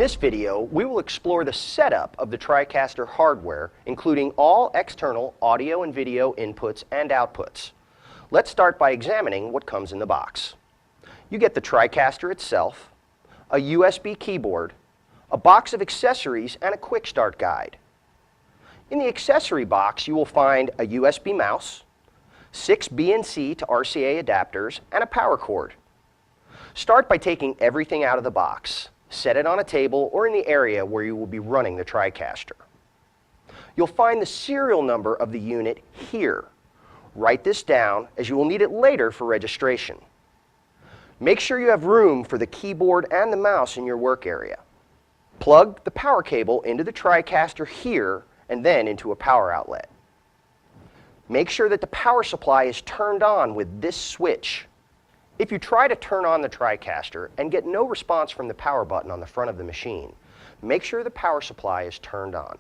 this video, we will explore the setup of the TriCaster hardware, including all external audio and video inputs and outputs. Let's start by examining what comes in the box. You get the TriCaster itself, a USB keyboard, a box of accessories, and a quick start guide. In the accessory box, you will find a USB mouse, 6 BNC to RCA adapters, and a power cord. Start by taking everything out of the box. Set it on a table or in the area where you will be running the TriCaster. You'll find the serial number of the unit here. Write this down as you will need it later for registration. Make sure you have room for the keyboard and the mouse in your work area. Plug the power cable into the TriCaster here and then into a power outlet. Make sure that the power supply is turned on with this switch. If you try to turn on the TriCaster and get no response from the power button on the front of the machine, make sure the power supply is turned on.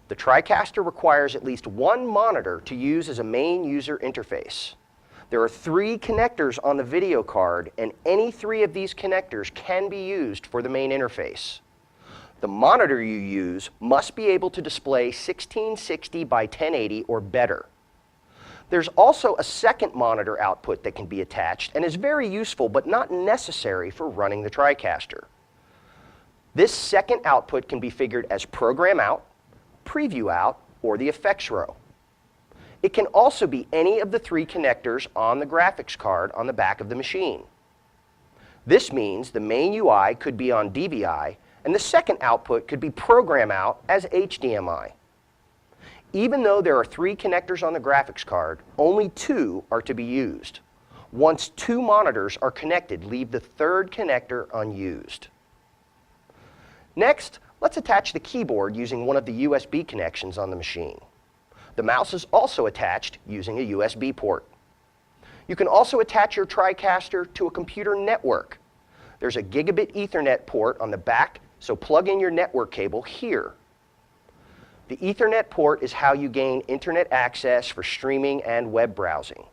The TriCaster requires at least one monitor to use as a main user interface. There are 3 connectors on the video card, and any 3 of these connectors can be used for the main interface. The monitor you use must be able to display 1660 by 1080 or better. There's also a second monitor output that can be attached and is very useful but not necessary for running the TriCaster. This second output can be figured as program out, preview out, or the effects row. It can also be any of the 3 connectors on the graphics card on the back of the machine. This means the main UI could be on DVI and the second output could be program out as HDMI. Even though there are 3 connectors on the graphics card, only 2 are to be used. Once 2 monitors are connected, leave the 3rd connector unused. Next, let's attach the keyboard using one of the USB connections on the machine. The mouse is also attached using a USB port. You can also attach your TriCaster to a computer network. There's a gigabit Ethernet port on the back, so plug in your network cable here. The Ethernet port is how you gain internet access for streaming and web browsing.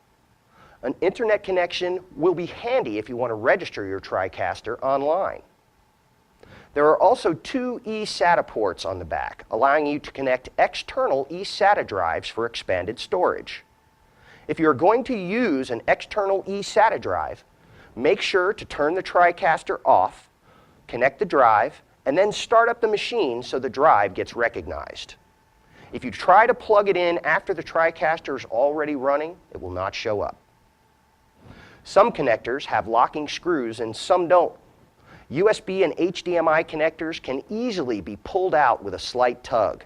An internet connection will be handy if you want to register your TriCaster online. There are also 2 eSATA ports on the back, allowing you to connect external eSATA drives for expanded storage. If you're going to use an external eSATA drive, make sure to turn the TriCaster off, connect the drive, and then start up the machine so the drive gets recognized. If you try to plug it in after the TriCaster is already running, it will not show up. Some connectors have locking screws and some don't. USB and HDMI connectors can easily be pulled out with a slight tug.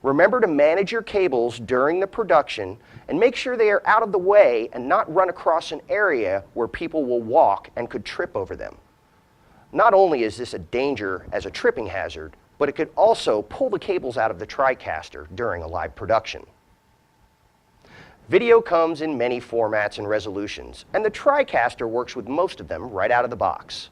Remember to manage your cables during the production and make sure they are out of the way and not run across an area where people will walk and could trip over them. Not only is this a danger as a tripping hazard, but it could also pull the cables out of the TriCaster during a live production. Video comes in many formats and resolutions, and the TriCaster works with most of them right out of the box.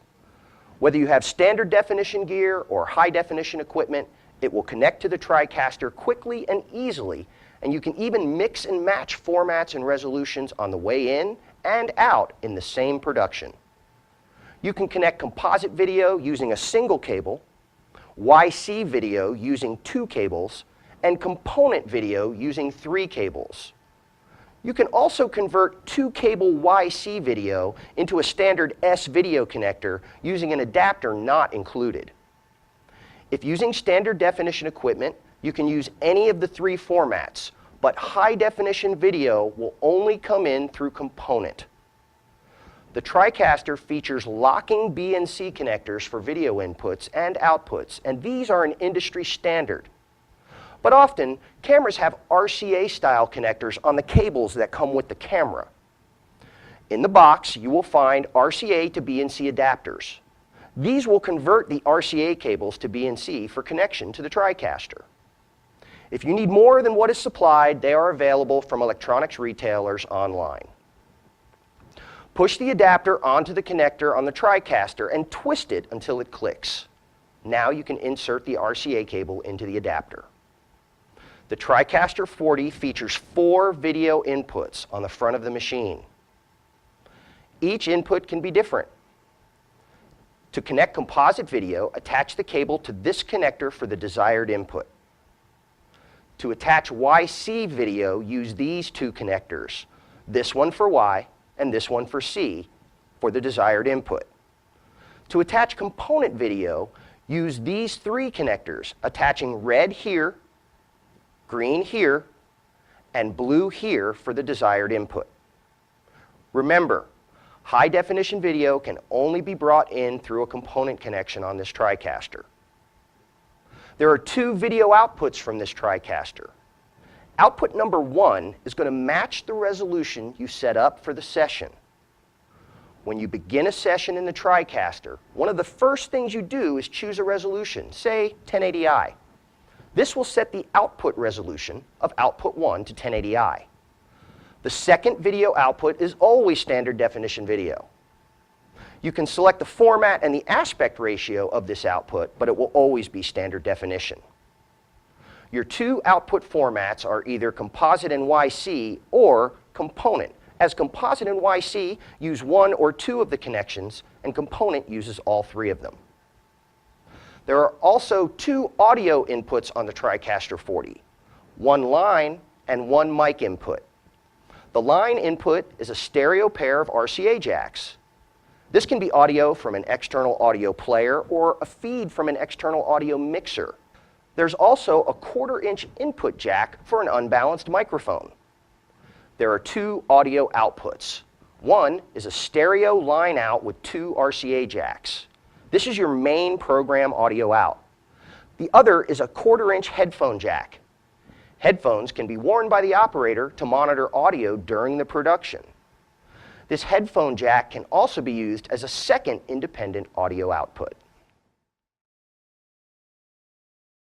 Whether you have standard definition gear or high definition equipment, it will connect to the TriCaster quickly and easily, and you can even mix and match formats and resolutions on the way in and out in the same production. You can connect composite video using a single cable, YC video using 2 cables, and component video using 3 cables. You can also convert 2-cable YC video into a standard S video connector using an adapter not included. If using standard definition equipment, you can use any of the 3 formats, but high definition video will only come in through component. The TriCaster features locking BNC connectors for video inputs and outputs, and these are an industry standard. But often, cameras have RCA-style connectors on the cables that come with the camera. In the box, you will find RCA to BNC adapters. These will convert the RCA cables to BNC for connection to the TriCaster. If you need more than what is supplied, they are available from electronics retailers online. Push the adapter onto the connector on the TriCaster and twist it until it clicks. Now you can insert the RCA cable into the adapter. The TriCaster 40 features 4 video inputs on the front of the machine. Each input can be different. To connect composite video, attach the cable to this connector for the desired input. To attach YC video, use these two connectors, this one for Y and this one for C, for the desired input. To attach component video, use these three connectors, attaching red here, green here, and blue here for the desired input. Remember, high-definition video can only be brought in through a component connection on this TriCaster. There are two video outputs from this TriCaster. Output number 1 is going to match the resolution you set up for the session. When you begin a session in the TriCaster, one of the first things you do is choose a resolution, say 1080i. This will set the output resolution of output 1 to 1080i. The second video output is always standard definition video. You can select the format and the aspect ratio of this output, but it will always be standard definition. Your two output formats are either composite and YC or component, as composite and YC use one or two of the connections, and component uses all three of them. There are also two audio inputs on the TriCaster 40, one line and one mic input. The line input is a stereo pair of RCA jacks. This can be audio from an external audio player or a feed from an external audio mixer. There's also a 1/4-inch input jack for an unbalanced microphone. There are two audio outputs. One is a stereo line out with two RCA jacks. This is your main program audio out. The other is a 1/4-inch headphone jack. Headphones can be worn by the operator to monitor audio during the production. This headphone jack can also be used as a second independent audio output.